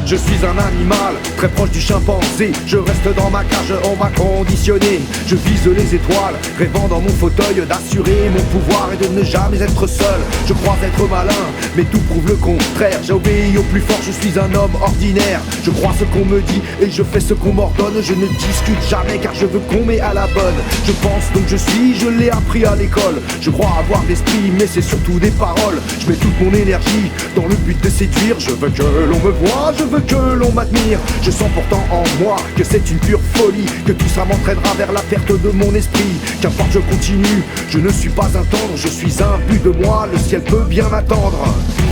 Je suis un animal, très proche du chimpanzé. Je reste dans ma cage, on m'a conditionné. Je vise les étoiles, rêvant dans mon fauteuil d'assurer mon pouvoir et de ne jamais être seul. Je crois être malin, mais tout prouve le contraire. J'ai obéi au plus fort, je suis un homme ordinaire. Je crois ce qu'on me dit et je fais ce qu'on m'ordonne. Je ne discute jamais car je veux qu'on m'ait à la bonne. Je pense donc je l'ai appris à l'école. Je crois avoir de l'esprit mais c'est surtout des paroles. Je mets toute mon énergie dans le but de séduire. Je veux que l'on me voie, je veux que l'on m'admire. Je sens pourtant en moi que c'est une pure folie, que tout ça m'entraînera vers la perte de mon esprit. Qu'importe je continue, je ne suis pas un tendre. Je suis un but de moi, le ciel peut bien m'attendre.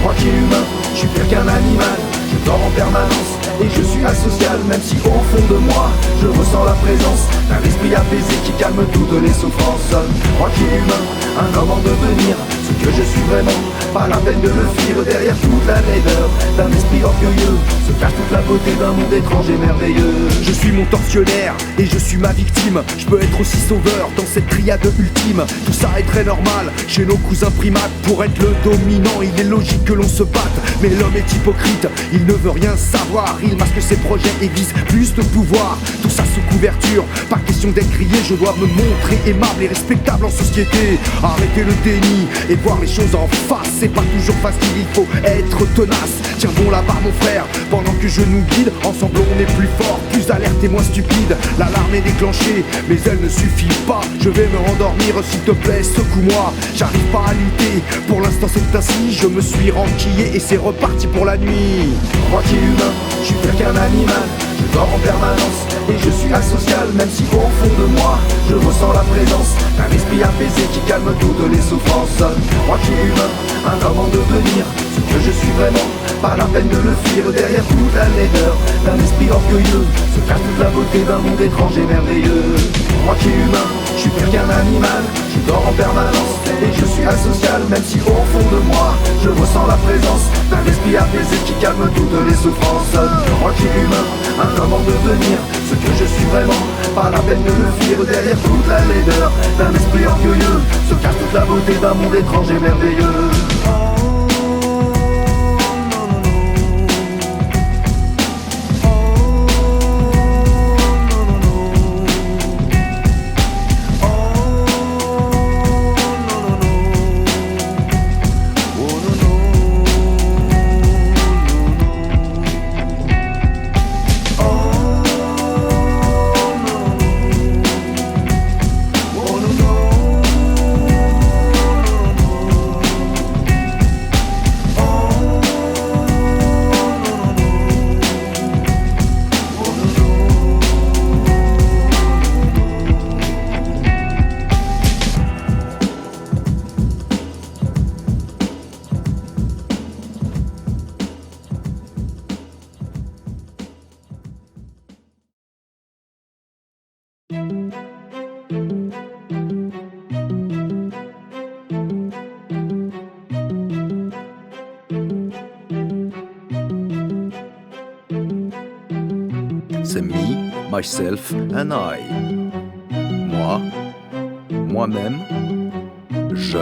Moi qui est humain, je suis pire qu'un animal. Je dors en permanence et je suis asocial. Même si au fond de moi, je ressens la présence d'un esprit apaisé qui calme toutes les souffrances. Moi qui est humain, un homme en devenir, ce que je suis vraiment, pas la peine de le fuir. Derrière toute la laideur d'un esprit orgueilleux se cache toute la beauté d'un monde étrange et merveilleux. Je suis mon tortionnaire et je suis ma victime. Je peux être aussi sauveur dans cette triade ultime. Tout ça est très normal chez nos cousins primates. Pour être le dominant, il est logique que l'on se batte. Mais l'homme est hypocrite, il ne veut rien savoir. Il masque ses projets et vise plus de pouvoir. Tout ça sous couverture, pas question d'être grillé. Je dois me montrer aimable et respectable en société. Arrêter le déni et voir les choses en face. C'est pas toujours facile, il faut être tenace. Tiens bon là-bas mon frère, pendant que je nous guide. Ensemble on est plus fort, plus alerte et moins stupide. L'alarme est déclenchée, mais elle ne suffit pas. Je vais me rendormir, s'il te plaît, secoue-moi. J'arrive pas à lutter, pour l'instant c'est ainsi. Je me suis renquillé et c'est reparti pour la nuit. Moi qui est humain, je suis pire qu'un animal. Je dors en permanence et je suis asocial. Même si au fond de moi, je ressens la présence d'un esprit apaisé qui calme toutes les souffrances. Moi qui est humain, un homme en devenir, ce que je suis vraiment, pas la peine de le fuir. Derrière toute la laideur d'un esprit orgueilleux se cache toute la beauté d'un monde étrange et merveilleux. Moi qui est humain, je suis pire qu'un animal. Je dors en permanence et je suis asocial. Même si au fond de moi, je ressens la présence d'un esprit apaisé qui calme toutes les souffrances. Moi qui est humain, un homme en devenir, ce que je suis vraiment, pas la peine de le fuir. Derrière toute la laideur d'un esprit orgueilleux se cache toute la beauté d'un monde étrange et merveilleux. C'est me, myself and I. Moi, moi-même, je.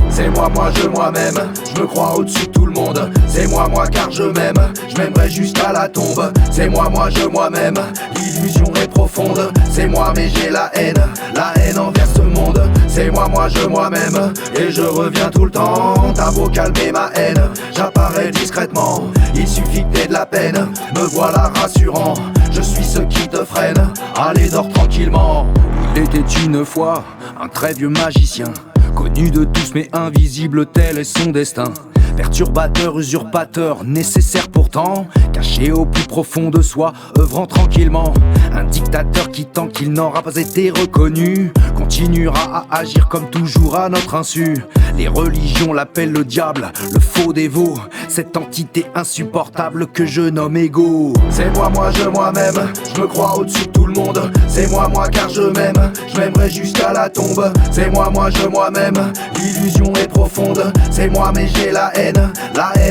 C'est moi, moi-même, je me crois au-dessus de tout le monde. C'est moi car je m'aime, je m'aimerai jusqu'à la tombe. C'est moi, moi-même, l'illusion est profonde. C'est moi mais j'ai la haine envers ce monde. C'est moi, moi-même, et je reviens tout le temps. T'as beau calmer ma haine, j'apparais discrètement. Il suffit que t'aies de la peine, me voilà rassurant. Je suis ce qui te freine, allez dors tranquillement. Il était une fois un très vieux magicien, connu de tous mais invisible tel est son destin. Perturbateur, usurpateur, nécessaire pourtant, caché au plus profond de soi, œuvrant tranquillement. Un dictateur qui, tant qu'il n'aura pas été reconnu, continuera à agir comme toujours à notre insu. Les religions l'appellent le diable, le faux dévot, cette entité insupportable que je nomme égo. C'est moi-même, je me crois au-dessus de tout le monde. monde. C'est moi car je m'aime, je m'aimerai jusqu'à la tombe. C'est moi je moi-même, l'illusion est profonde. C'est moi mais j'ai la haine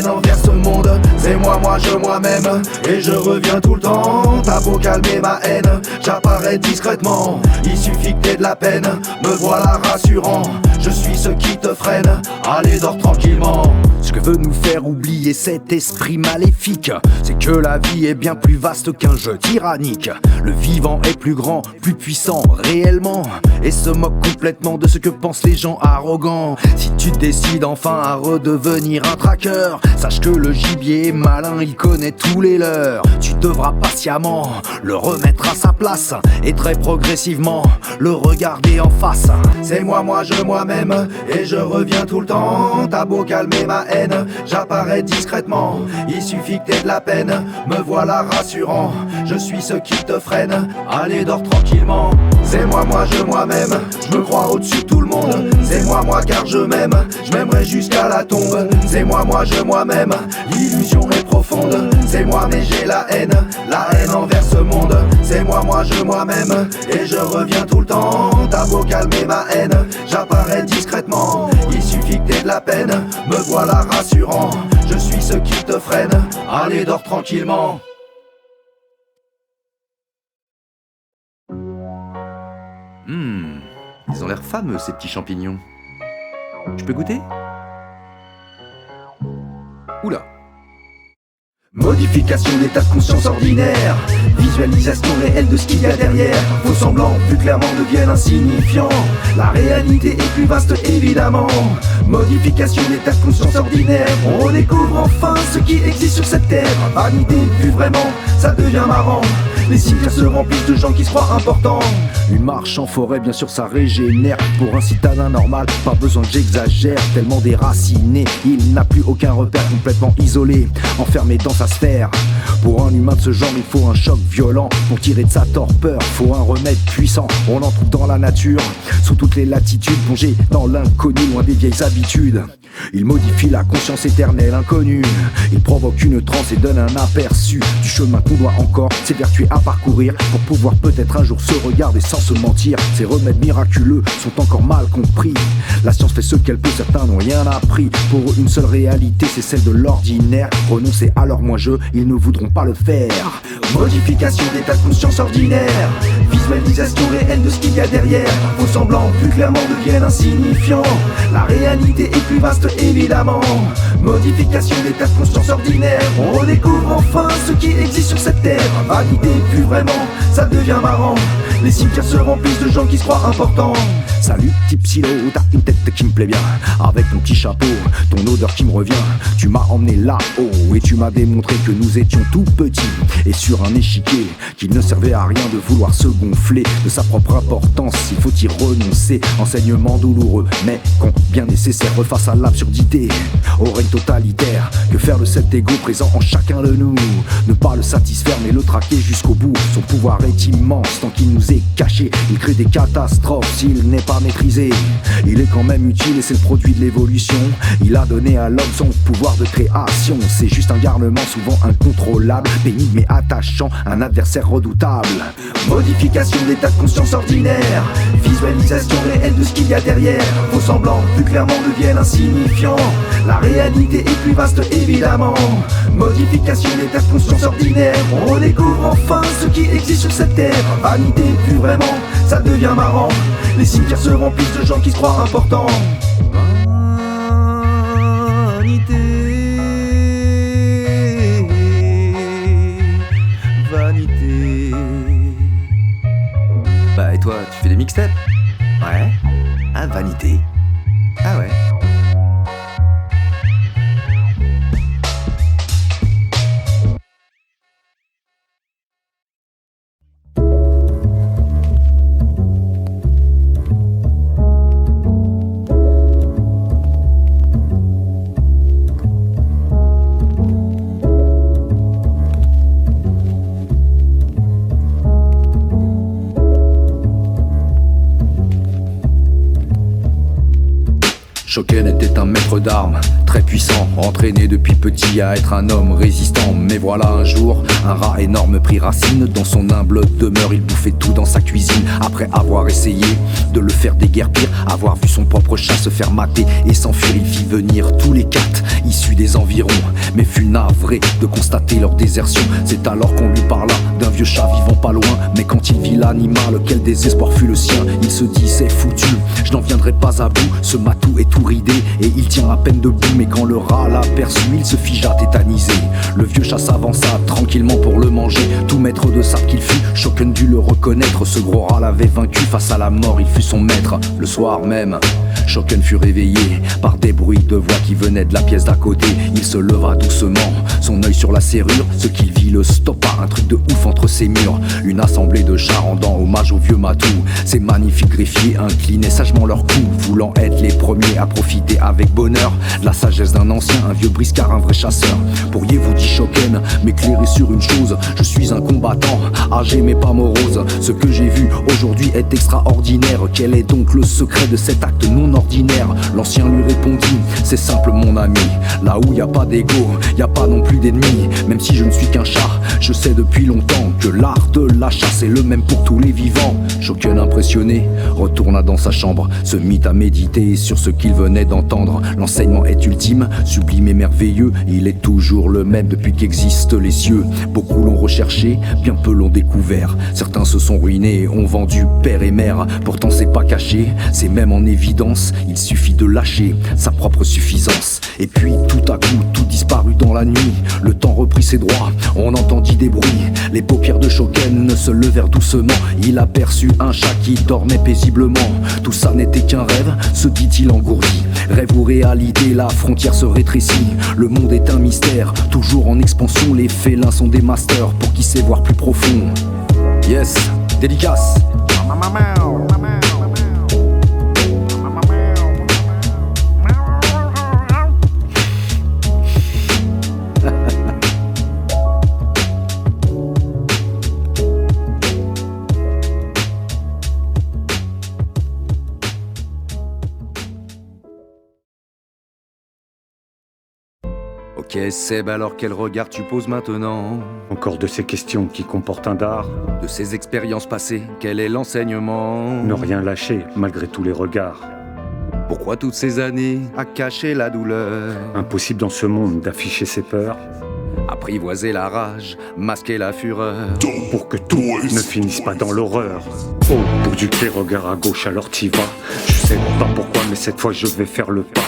envers ce monde. C'est moi je moi-même, et je reviens tout le temps. T'as beau calmer ma haine, j'apparais discrètement. Il suffit que t'aies de la peine, me voilà rassurant. Je suis ce qui te freine, allez dors tranquillement. Ce que veut nous faire oublier cet esprit maléfique, c'est que la vie est bien plus vaste qu'un jeu tyrannique. Le vivant est plus grand, plus puissant réellement, et se moque complètement de ce que pensent les gens arrogants. Si tu décides enfin à redevenir un tracker, sache que le gibier est malin, il connaît tous les leurs. Tu devras patiemment le remettre à sa place, et très progressivement le regarder en face. C'est moi je moi-même, et je reviens tout le temps. T'as beau calmer ma haine, j'apparais discrètement. Il suffit que t'aies de la peine, me voilà rassurant. Je suis ce qui te freine, allez dors tranquillement. C'est moi je moi-même, je me crois au-dessus de tout le monde. C'est moi car je m'aime, je m'aimerai jusqu'à la tombe. C'est moi je moi-même, l'illusion est profonde. C'est moi mais j'ai la haine envers ce monde. C'est moi je moi-même, et je reviens tout le temps. T'as beau calmer ma haine, j'apparais discrètement. Il suffit que t'aies de la peine, me voilà rassurant. Je suis ce qui te freine, allez dors tranquillement. Ils ont l'air fameux ces petits champignons. Je peux goûter? Oula. Modification d'état de conscience ordinaire, visualisation réelle de ce qu'il y a derrière. Faux semblants plus clairement deviennent insignifiants. La réalité est plus vaste évidemment. Modification d'état de conscience ordinaire, on redécouvre enfin ce qui existe sur cette terre. Vanité plus vraiment, ça devient marrant. Les cimetières se remplissent de gens qui se croient importants. Une marche en forêt, bien sûr ça régénère. Pour un citadin normal, pas besoin que j'exagère. Tellement déraciné, il n'a plus aucun repère. Complètement isolé, enfermé dans sa sphère. Pour un humain de ce genre, il faut un choc violent. Pour tirer de sa torpeur, faut un remède puissant. On en trouve dans la nature, sous toutes les latitudes. Plongé dans l'inconnu, loin des vieilles habitudes. Il modifie la conscience éternelle inconnue. Il provoque une transe et donne un aperçu du chemin qu'on doit encore s'évertuer à parcourir, pour pouvoir peut-être un jour se regarder sans se mentir. Ces remèdes miraculeux sont encore mal compris. La science fait ce qu'elle peut, certains n'ont rien appris. Pour eux une seule réalité, c'est celle de l'ordinaire. Renoncer à leur moi-je, ils ne voudront pas le faire. Modification d'état de conscience ordinaire, visualisation réelle de ce qu'il y a derrière. Faux semblants plus clairement deviennent insignifiants. La réalité est plus vaste évidemment. Modification d'état de conscience ordinaire, on redécouvre enfin ce qui existe sur cette terre. Vanité plus vraiment, ça devient marrant. Les cimetières se remplissent de gens qui se croient importants. Salut type silo, t'as une tête qui me plaît bien. Avec ton petit chapeau, ton odeur qui me revient. Tu m'as emmené là-haut et tu m'as démontré que nous étions tout petits. Et sur un échiquier qu'il ne servait à rien de vouloir se gonfler de sa propre importance, il faut y renoncer. Enseignement douloureux mais combien nécessaire face à l'absurdité, au règne totalitaire. Que faire de cet égo présent en chacun de nous? Ne pas le satisfaire mais le traquer jusqu'au bout. Son pouvoir est immense tant qu'il nous est caché. Il crée des catastrophes s'il n'est pas maîtrisé. Il est quand même utile et c'est le produit de l'évolution. Il a donné à l'homme son pouvoir de création. C'est juste un garnement souvent incontrôlable, pénible mais attachant, un adversaire redoutable. Modification d'état de conscience ordinaire, visualisation réelle de ce qu'il y a derrière. Faux semblants plus clairement deviennent insignifiants. La réalité est plus vaste évidemment. Modification d'état de conscience ordinaire, on redécouvre enfin ce qui existe sur cette terre. Vanité plus vraiment, ça devient marrant. Les cimetières se remplissent de gens qui se croient importants. Vanité. Bah et toi, tu fais des mixtapes? Ouais. Ah, vanité. Ah ouais. Shoken était un maître d'armes, très puissant, entraîné depuis petit à être un homme résistant. Mais voilà un jour, un rat énorme prit racine. Dans son humble demeure, il bouffait tout dans sa cuisine. Après avoir essayé de le faire déguerpir, avoir vu son propre chat se faire mater et s'enfuir, il fit venir tous les cats issus des environs, mais fut navré de constater leur désertion. C'est alors qu'on lui parla d'un vieux chat vivant pas loin. Mais quand il vit l'animal, quel désespoir fut le sien. Il se dit c'est foutu, je n'en viendrai pas à bout. Ce matou est tout ridé et il tient à peine debout. Mais quand le rat l'aperçut, il se figea tétanisé. Le vieux chat s'avança tranquillement pour le manger. Tout maître de sabre qu'il fut, Shoken dut le reconnaître. Ce gros rat l'avait vaincu, face à la mort il fut son maître. Le soir même, Shoken fut réveillé par des bruits de voix qui venaient de la pièce d'à côté. Il se leva doucement, son œil sur la serrure. Ce qu'il vit le stoppa, un truc de ouf entre ses murs. Une assemblée de chats rendant hommage au vieux matou. Ces magnifiques greffiers inclinaient sagement leur cou, voulant être les premiers à profiter avec bonheur de la sagesse d'un ancien, un vieux briscard, un vrai chasseur. Pourriez-vous, dit Shoken, m'éclairer sur une chose? Je suis un combattant, âgé mais pas morose. Ce que j'ai vu aujourd'hui est extraordinaire. Quel est donc le secret de cet acte non ordinaire? L'ancien lui répondit, c'est simple mon ami. Là où y a pas d'ego, y a pas non plus d'ennemis. Même si je ne suis qu'un chat, je sais depuis longtemps que l'art de la chasse est le même pour tous les vivants. Shoken impressionné retourna dans sa chambre, se mit à méditer sur ce qu'il venait d'entendre. L'enseignement est ultime, sublime et merveilleux. Il est toujours le même depuis qu'existent les cieux. Beaucoup l'ont recherché, bien peu l'ont découvert. Certains se sont ruinés et ont vendu père et mère. Pourtant c'est pas caché, c'est même en évidence. Il suffit de lâcher sa propre suffisance. Et puis tout à coup, tout disparut dans la nuit. Le temps reprit ses droits, on entendit des bruits. Les paupières de Shoken se levèrent doucement. Il aperçut un chat qui dormait paisiblement. Tout ça n'était qu'un rêve, se dit-il engourdi. Rêve ou réalité, la frontière se rétrécit. Le monde est un mystère, toujours en expansion. Les félins sont des masters pour qui sait voir plus profond. Yes, dédicace. Ok Seb, alors quel regard tu poses maintenant? Encore de ces questions qui comportent un dard. De ces expériences passées, quel est l'enseignement? Ne rien lâcher, malgré tous les regards. Pourquoi toutes ces années à cacher la douleur? Impossible dans ce monde d'afficher ses peurs. Apprivoiser la rage, masquer la fureur. Pour que tout ne finisse pas dans l'horreur. Au bout du quai, regard à gauche, alors t'y vas. Je sais pas pourquoi, mais cette fois je vais faire le pas.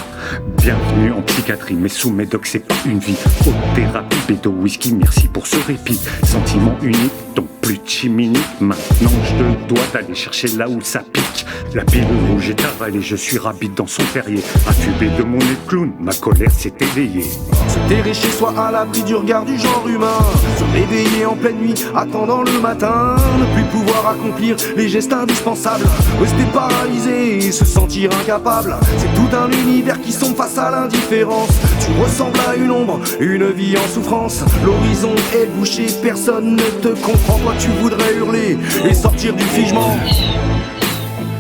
Bienvenue en psychiatrie, mais sous médoc c'est pas une vie. Haute thérapie, bédo, whisky, merci pour ce répit. Sentiment unique, donc plus de chiminique. Maintenant je te dois d'aller chercher là où ça pique. La pilule rouge est avalée, je suis rapide dans son terrier. Affubé de mon nez de clown, ma colère s'est éveillée. Se terrer chez soi à l'abri du regard du genre humain. Se réveiller en pleine nuit, attendant le matin. Ne plus pouvoir accomplir les gestes indispensables. Rester paralysé et se sentir incapable. C'est tout un univers qui sombre face à l'indifférence. Tu ressembles à une ombre, une vie en souffrance. L'horizon est bouché, personne ne te comprend. Toi tu voudrais hurler et sortir du figement.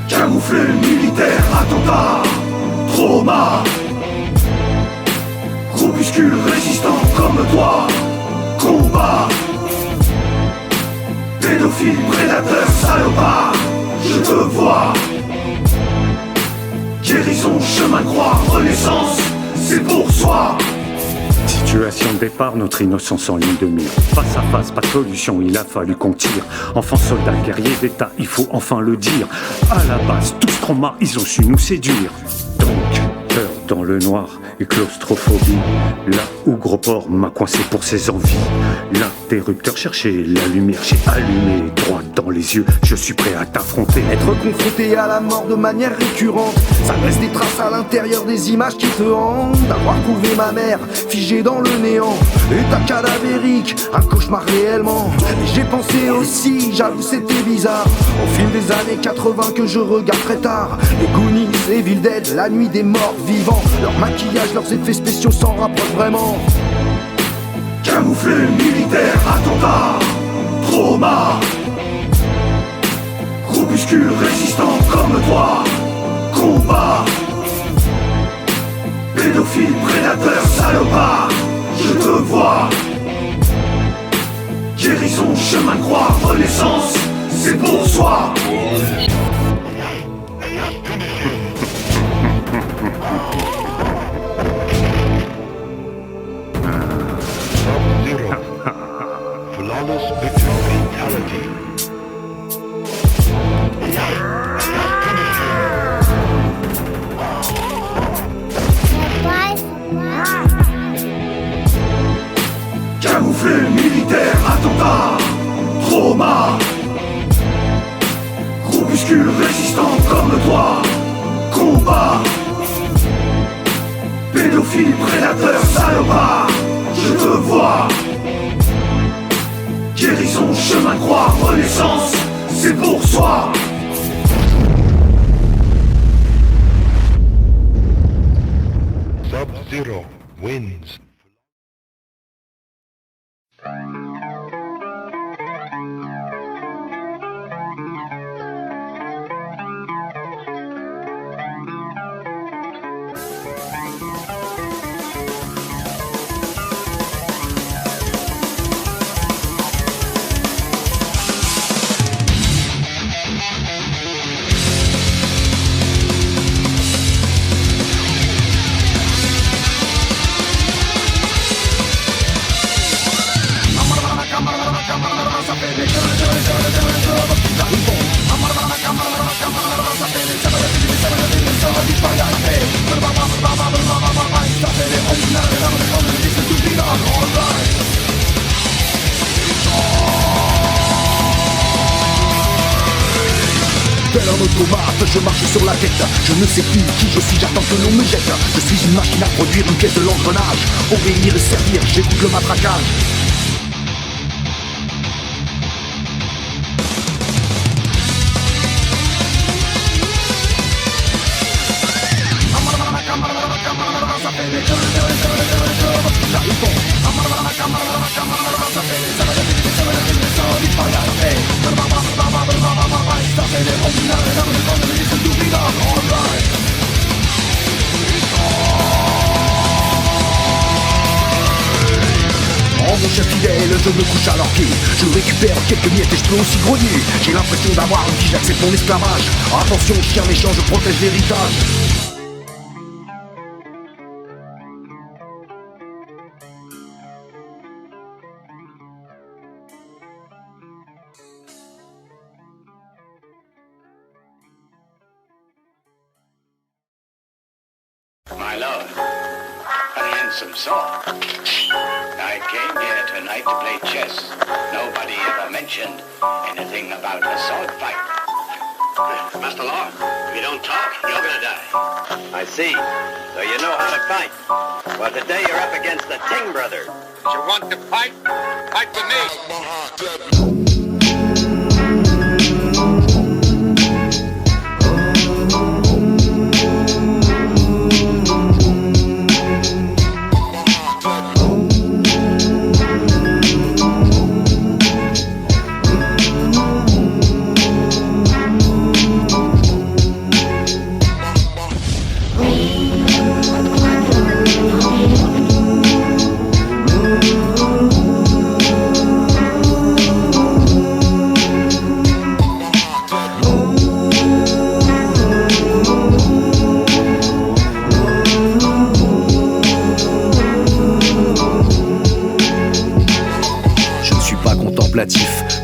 Camouflé, militaire, attentat, trauma. Groupuscule résistant comme toi, combat. Pédophile, prédateur, salopard, je te vois. Guérison, chemin de croix, renaissance, c'est pour soi. Situation de départ, notre innocence en ligne de mire. Face à face, pas de solution, il a fallu qu'on tire. Enfants, soldats, guerriers d'État, il faut enfin le dire. À la base, tous traumas, ils ont su nous séduire. Donc, peur dans le noir et claustrophobie. Là où gros porc m'a coincé pour ses envies. L'interrupteur cherchait la lumière, j'ai allumé droit dans les yeux. Je suis prêt à t'affronter. Être confronté à la mort de manière récurrente, ça laisse des traces à l'intérieur des images qui te hantent. D'avoir trouvé ma mère figée dans le néant, état cadavérique, un cauchemar réellement. Mais j'ai pensé aussi, j'avoue c'était bizarre, au film des années 80 que je regarde très tard. Les Goonies, Evil Dead, la nuit des morts vivants. Leur maquillage, leurs effets spéciaux s'en rapprochent vraiment. Camouflé, militaire, attentat, trauma. Groupuscule résistant comme toi, combat. Pédophile, prédateur, salopard, je te vois. Guérison, chemin de croix, renaissance, c'est pour soi. Sub-Zero. Flawless fatality. Camouflé, militaire, attentat, trauma. Groupuscule résistant comme toi, combat. Pédophile, prédateur, salopard, je te vois. Guérison, chemin de croix, renaissance, c'est pour soi. Sub-Zero wins. Tel un automate, je marche sur la tête. Je ne sais plus qui je suis, j'attends que l'on me jette. Je suis une machine à produire une pièce de l'engrenage. Obéir et servir, j'écoute le matraquage. Oh mon chef fidèle, je me couche à leur pied. Je récupère quelques miettes et je peux aussi grogner. J'ai l'impression d'avoir une vie, j'accepte mon esclavage. Attention, chien méchant, je protège l'héritage. My lord, a handsome sword. I came here tonight to play chess. Nobody ever mentioned anything about a sword fight. Master Law, if you don't talk, you're gonna die. I see. So you know how to fight. Well, today you're up against the Ting brothers. If you want to fight, fight with me.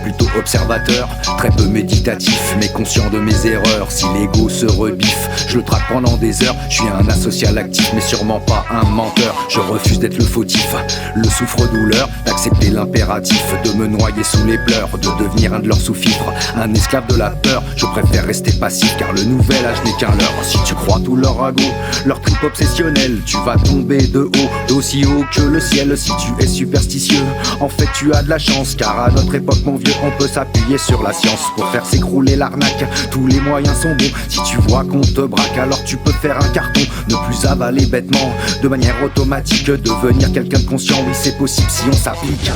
Plutôt observateur, très peu méditatif, mais conscient de mes erreurs. Si l'ego se rebiffe, je le traque pendant des heures. Je suis un asocial actif, mais sûrement pas un menteur. Je refuse d'être le fautif, le souffre-douleur, d'accepter l'impératif, de me noyer sous les pleurs, de devenir un de leurs sous-fifres, un esclave de la peur. Je préfère rester passif, car le nouvel âge n'est qu'un leurre. Si tu crois tout leur ragot, leur trip obsessionnel, tu vas tomber de haut, d'aussi haut que le ciel. Si tu es superstitieux, en fait tu as de la chance, car à notre époque mon vieux, on peut s'appuyer sur la science pour faire s'écrouler l'arnaque. Tous les moyens sont bons. Si tu vois qu'on te braque, alors tu peux faire un carton. Ne plus avaler bêtement, de manière automatique, devenir quelqu'un de conscient. Oui, c'est possible si on s'applique.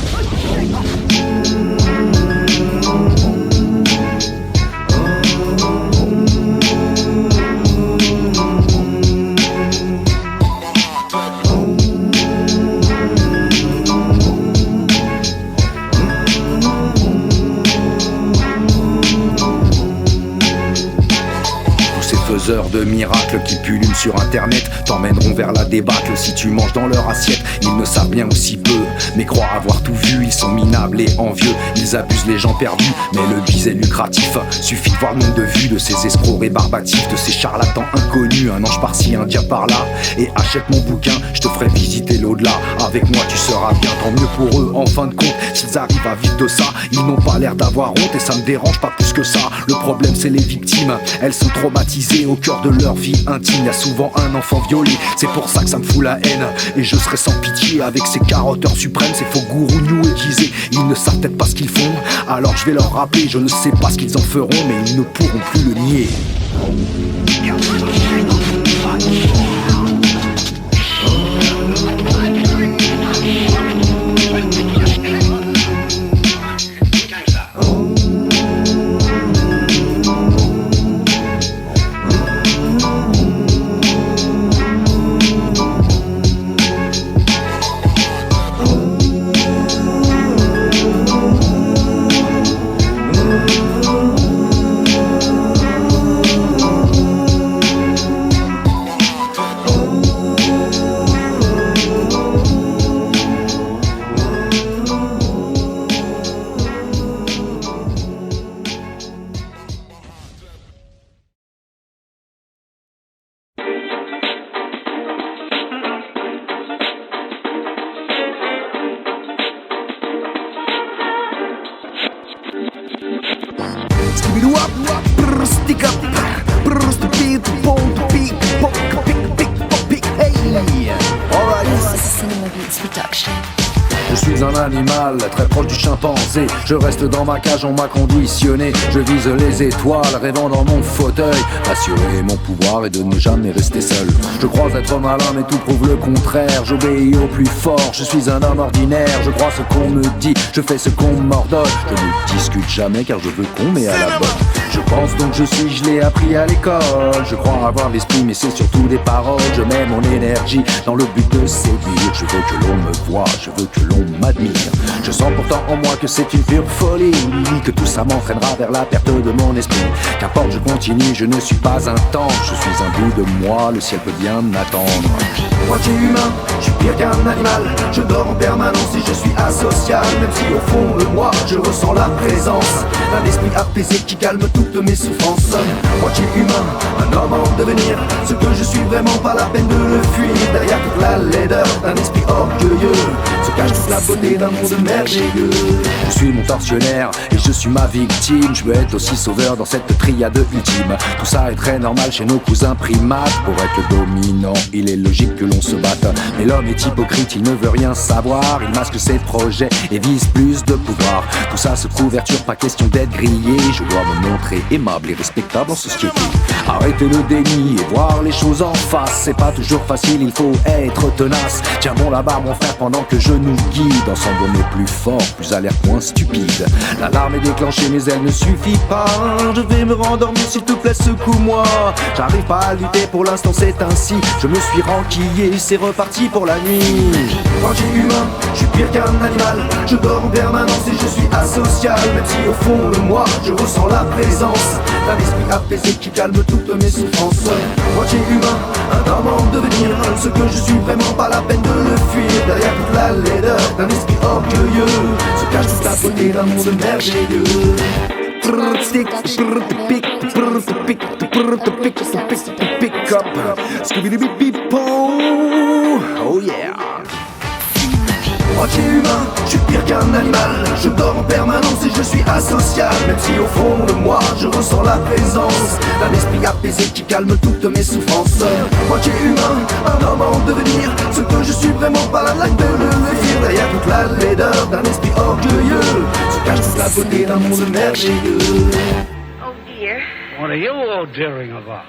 faiseurs de miracles qui pullulent sur internet t'emmèneront vers la débâcle si tu manges dans leur assiette. Ils ne savent bien aussi peu, mais croient avoir tout vu. Ils sont minables et envieux, ils abusent les gens perdus. Mais le bise est lucratif, suffit de voir le nombre de vues de ces escrocs rébarbatifs, de ces charlatans inconnus. Un ange par-ci, un diable par-là. Et achète mon bouquin, je te ferai visiter l'au-delà. Avec moi tu seras bien, tant mieux pour eux en fin de compte. S'ils arrivent à vivre de ça, ils n'ont pas l'air d'avoir honte. Et ça me dérange pas plus que ça. Le problème c'est les victimes, elles sont traumatisées au cœur de leur vie intime. Y'a souvent un enfant violé, c'est pour ça que ça me fout la haine. Et je serai sans pitié avec ces carotteurs suprêmes, ces faux gourous new aiguisés. Ils ne savent peut-être pas ce qu'ils font, alors je vais leur rappeler. Je ne sais pas ce qu'ils en feront, mais ils ne pourront plus le nier. Je suis un animal très proche du chimpanzé. Je reste dans ma cage, on m'a conditionné. Je vise les étoiles, rêvant dans mon fauteuil. Assurer mon pouvoir et de ne jamais rester seul. Je crois être malin mais tout prouve le contraire. J'obéis au plus fort, je suis un homme ordinaire. Je crois ce qu'on me dit, je fais ce qu'on m'ordonne. Je ne discute jamais car je veux qu'on m'ait à la bonne. Je pense donc je l'ai appris à l'école. Je crois avoir l'esprit mais c'est surtout des paroles. Je mets mon énergie dans le but de séduire. Je veux que l'on me voie, je veux que l'on m'admire. Je sens pourtant en moi que c'est une pure folie, que tout ça m'entraînera vers la perte de mon esprit. Qu'importe je continue, je ne suis pas un temps. Je suis un bout de moi, le ciel peut bien m'attendre. Moitié humain, je suis pire qu'un animal. Je dors en permanence et je suis asocial. Même si au fond de moi, je ressens la présence d'un esprit apaisé qui calme toutes mes souffrances. Moitié humain, un homme en devenir. Ce que je suis vraiment, pas la peine de le fuir. Derrière toute la laideur d'un esprit orgueilleux se cache toute la beauté d'un monde merveilleux. Je suis mon tortionnaire et je suis ma victime. Je veux être aussi sauveur dans cette triade ultime. Tout ça est très normal chez nos cousins primates. Pour être le dominant, il est logique que l'on se batte. Mais l'homme est hypocrite, il ne veut rien savoir. Il masque ses projets et vise plus de pouvoir. Tout ça se couverture, pas question d'être grillé. Je dois me montrer aimable et respectable en société. Arrêtez le déni et voir les choses en face. C'est pas toujours facile, il faut être tenace. Tiens bon là-bas mon frère pendant que je nous guide. Ensemble on est plus fort, plus alerte, moins stupide. L'alarme est déclenchée mais elle ne suffit pas. Je vais me rendormir s'il te plaît, secoue-moi. J'arrive pas à lutter pour l'instant, c'est ainsi. Je me suis renquillé, c'est reparti pour la nuit. Moi j'ai humain, je suis pire qu'un animal. Je dors en permanence et je suis asocial. Même si au fond de moi, je ressens la présence d'un esprit apaisé qui calme toutes mes souffrances. Moi j'ai humain, un homme en devenir. Ce que je suis vraiment, pas la peine de le fuir. Derrière toute la laideur d'un esprit orgueilleux se cache toute la beauté d'un monde merveilleux. Pick up, Scooby-Doo-Beep-Beep-Po. Oh yeah. Moitié humain, je suis pire qu'un animal. Je dors en permanence et je suis asocial. Même si au fond de moi, je ressens la présence d'un esprit apaisé qui calme toutes mes souffrances. Moitié humain, un homme en devenir. Ce que je suis vraiment, pas la laque de le fuir. Derrière toute la laideur d'un esprit orgueilleux se cache toute la beauté d'un monde merveilleux. Oh dear. What are you all daring about?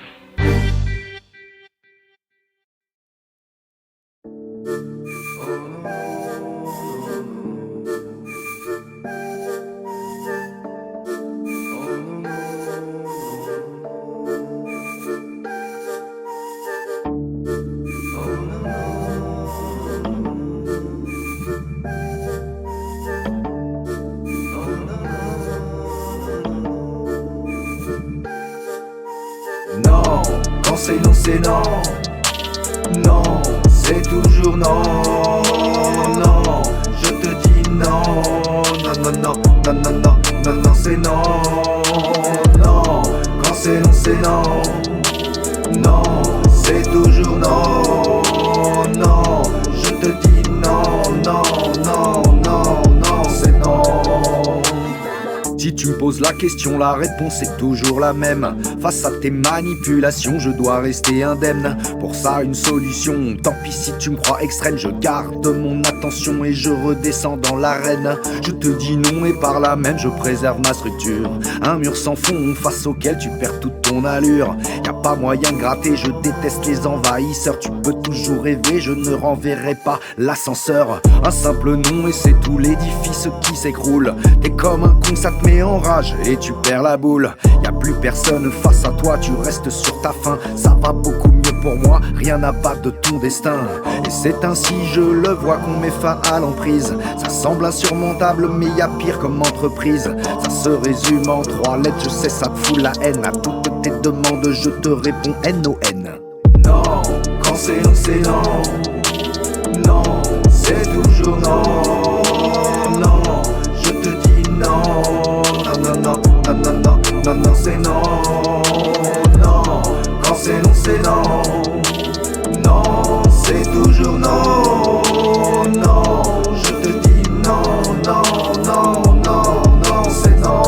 Non, c'est non. Non, c'est toujours non. Non, je te dis non. Non, non, non, non, non, non, non, non, c'est non. Non, quand c'est non. Non, c'est toujours non. Non, je te dis non, non, non, non, non, c'est non. Si tu me poses la question, la réponse est toujours la même. Face à tes manipulations, je dois rester indemne. Pour ça, une solution, tant pis si tu me crois extrême. Je garde mon attention et je redescends dans l'arène. Je te dis non et par là même, je préserve ma structure. Un mur sans fond face auquel tu perds toute ton allure. Y'a pas moyen de gratter, je déteste les envahisseurs. Tu peux toujours rêver, je ne renverrai pas l'ascenseur. Un simple nom et c'est tout l'édifice qui s'écroule. T'es comme un con, ça te met en rage et tu perds la boule. Y'a plus personne face à toi, tu restes sur ta faim. Ça va beaucoup mieux pour moi, rien n'abat de ton destin. Et c'est ainsi, je le vois, qu'on met fin à l'emprise. Ça semble insurmontable, mais y'a pire comme entreprise. Ça se résume en 3 lettres, je sais, ça te fout la haine. À toutes tes demandes, je te réponds N-O-N. Non, quand c'est non. Non, c'est toujours non. Non, je te dis non. Non, non, non, non, non, non, non, c'est non. Non, quand c'est non. Non, c'est toujours non. Non, je te dis non, non, non, non, non, c'est non.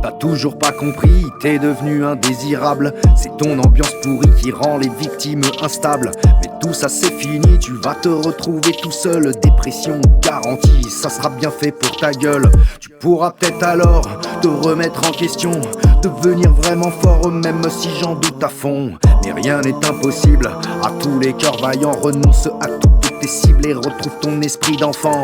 T'as toujours pas compris, t'es devenu indésirable. C'est ton ambiance pourrie qui rend les victimes instables. Mais tout ça c'est fini, tu vas te retrouver tout seul. Dépression garantie, ça sera bien fait pour ta gueule. Tu pourras peut-être alors te remettre en question, devenir vraiment fort même si j'en doute à fond. Mais rien n'est impossible, à tous les cœurs vaillants. Renonce à toutes tes cibles et retrouve ton esprit d'enfant.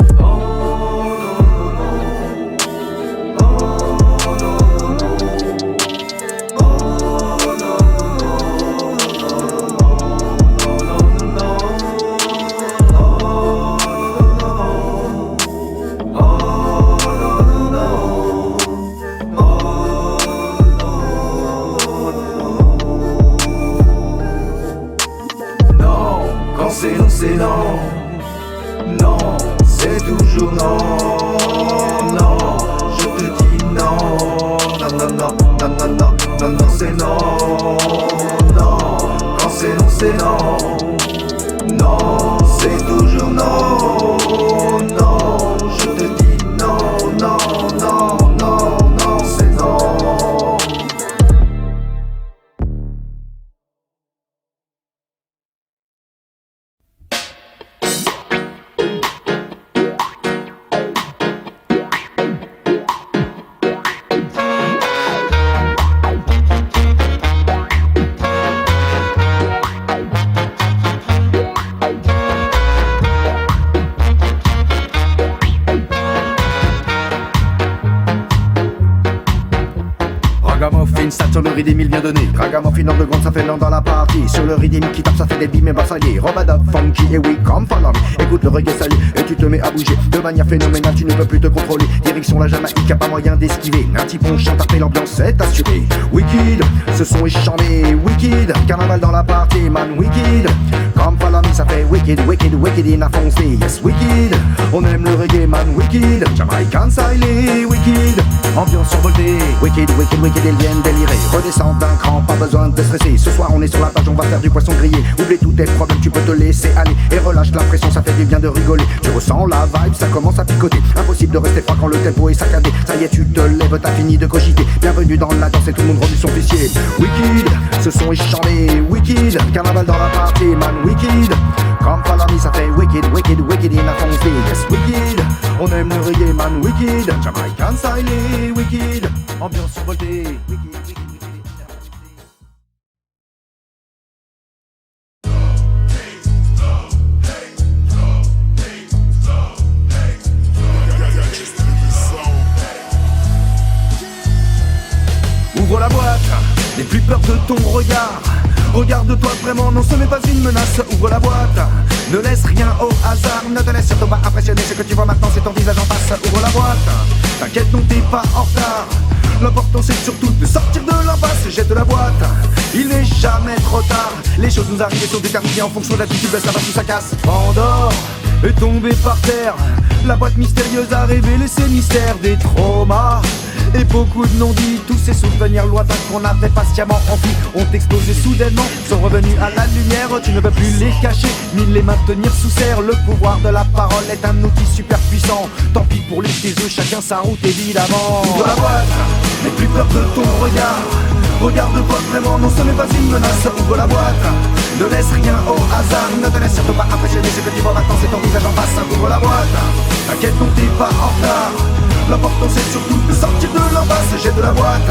C'est non, non, c'est toujours non, non, je te dis non, non, non, non, non, non, non, non, non, c'est non, non, quand c'est non, non, c'est toujours non, non, je te dis non, non, non, non, non, c'est non. Sur le rythme il vient donner Ragamuffin underground, ça fait l'un dans la partie. Sur le rythme qui tape, ça fait des bimes et bassaliers. Robada, funky et oui, come follow me. Écoute le reggae salé et tu te mets à bouger de manière phénoménale, tu ne peux plus te contrôler. Direction la Jamaïque, y'a pas moyen d'esquiver. Un petit pont chante, après l'ambiance est assurée. Wicked, ce son est charmé. Wicked, carnaval dans la partie, man, wicked. Come follow me, ça fait wicked, wicked, wicked in a foncé. Yes, wicked, on aime le reggae, man, wicked. Jamaican style, wicked, ambiance survoltée. Wicked, wicked, wicked, ils viennent délirer. Redescends d'un cran, pas besoin de te stresser. Ce soir on est sur la page, on va faire du poisson grillé. Oublie tous tes problèmes, tu peux te laisser aller. Et relâche la pression, ça fait du bien de rigoler. Tu ressens la vibe, ça commence à picoter. Impossible de rester froid quand le tempo est saccadé. Ça y est, tu te lèves, t'as fini de cogiter. Bienvenue dans la danse et tout le monde remue son fessier. Wicked, ce son est charmé. Wicked, carnaval dans la partie, man, wicked. Come follow me, ça fait wicked, wicked, wicked in a foncé. Yes, wicked, on aime le reggae, man, wicked. Jamaican style, wicked, ambiance survoltée. Wicked, wicked. Ouvre la boîte, n'aie plus peur de ton regard. Regarde-toi vraiment, non ce n'est pas une menace. Ouvre la boîte, ne laisse rien au hasard. Ne te laisse surtout pas impressionner, ce que tu vois maintenant c'est ton visage en face. Ouvre la boîte, t'inquiète non t'es pas en retard. L'important c'est surtout de sortir de l'impasse. Jette la boîte, il n'est jamais trop tard. Les choses nous arrivent et sont déterminées en fonction de l'attitude, baisse la barre, tout ça casse. Pandore est tombé par terre. La boîte mystérieuse a révélé ses mystères, des traumas et beaucoup de non-dits. Tous ces souvenirs lointains qu'on avait patiemment enfuis ont explosé soudainement, sont revenus à la lumière. Tu ne peux plus les cacher, ni les maintenir sous serre. Le pouvoir de la parole est un outil super puissant. Tant pis pour les taiseux, chacun sa route évidemment. Ouvre la boîte, n'aie plus peur de ton regard. Regarde-toi vraiment, non ce n'est pas une menace. Ouvre la boîte, ne laisse rien au hasard. Ne te laisse surtout pas impressionner, ce que tu vois maintenant c'est ton visage en face. Ouvre la boîte, t'inquiète non t'es pas en retard. L'important c'est surtout de sortir de l'impasse. Jette la boîte,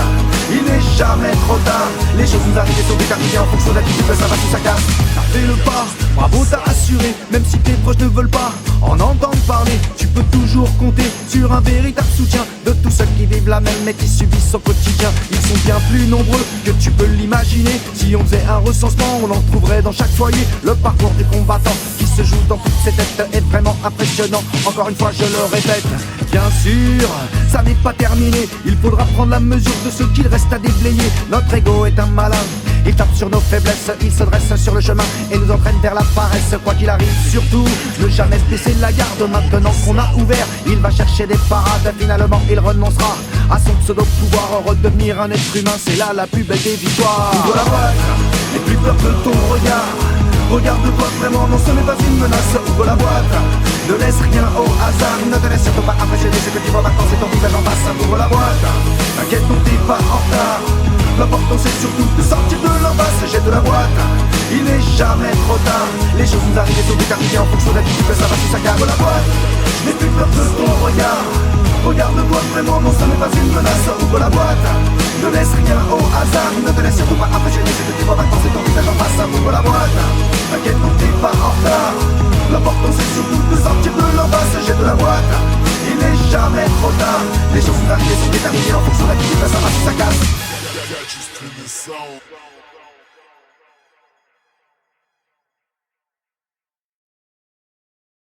il n'est jamais trop tard. Les choses nous arrivent et sont déterminées en fonction de l'attitude, ça va tout ça casse. T'as fait le pas, bravo t'as assuré. Même si tes proches ne veulent pas en entendre parler, tu peux toujours compter sur un véritable soutien de tous ceux qui vivent la même mais qui subissent son quotidien. Ils sont bien plus nombreux que tu peux l'imaginer. Si on faisait un recensement, on en trouverait dans chaque foyer. Le parcours du combattant qui se joue dans toutes ces têtes est vraiment impressionnant. Encore une fois je le répète, bien sûr ça n'est pas terminé. Il faudra prendre la mesure de ce qu'il reste à déblayer. Notre ego est un malin, il tape sur nos faiblesses, il se dresse sur le chemin et nous entraîne vers la paresse. Quoi qu'il arrive, surtout, ne jamais baisser la garde. Maintenant qu'on a ouvert, il va chercher des parades. Finalement, il renoncera à son pseudo-pouvoir. Redevenir un être humain, c'est là la plus belle des victoires. Ouvre la boîte, n'aie plus peur de ton regard. Regarde-toi vraiment, non ce n'est pas une menace. Ouvre la boîte, ne laisse rien au hasard. Ne te laisse surtout pas impressionner, ce que tu vois maintenant c'est ton visage en face. Ouvre la boîte, t'inquiète non t'es pas en retard. L'important c'est surtout de sortir de l'impasse. Jette la boîte, il n'est jamais trop tard. Les choses nous arrivent et sont déterminées en fonction de l'attitude, ça va tout ça casse. Ouvre la boîte, je n'ai plus peur de ton regard. Regarde-toi vraiment, non ce n'est pas une menace. Ouvre la boîte, ne laisse rien au hasard. Ne te laisse surtout pas impressionner, ce que tu vois maintenant c'est ton visage en face. Ouvre la boîte, t'inquiète non t'es pas en retard. L'important c'est surtout de sortir de l'impasse. Jette la boîte, il n'est jamais trop tard. Les choses nous arrivent et sont déterminées en fonction de l'attitude, ça va tout ça casse. Just to the sound.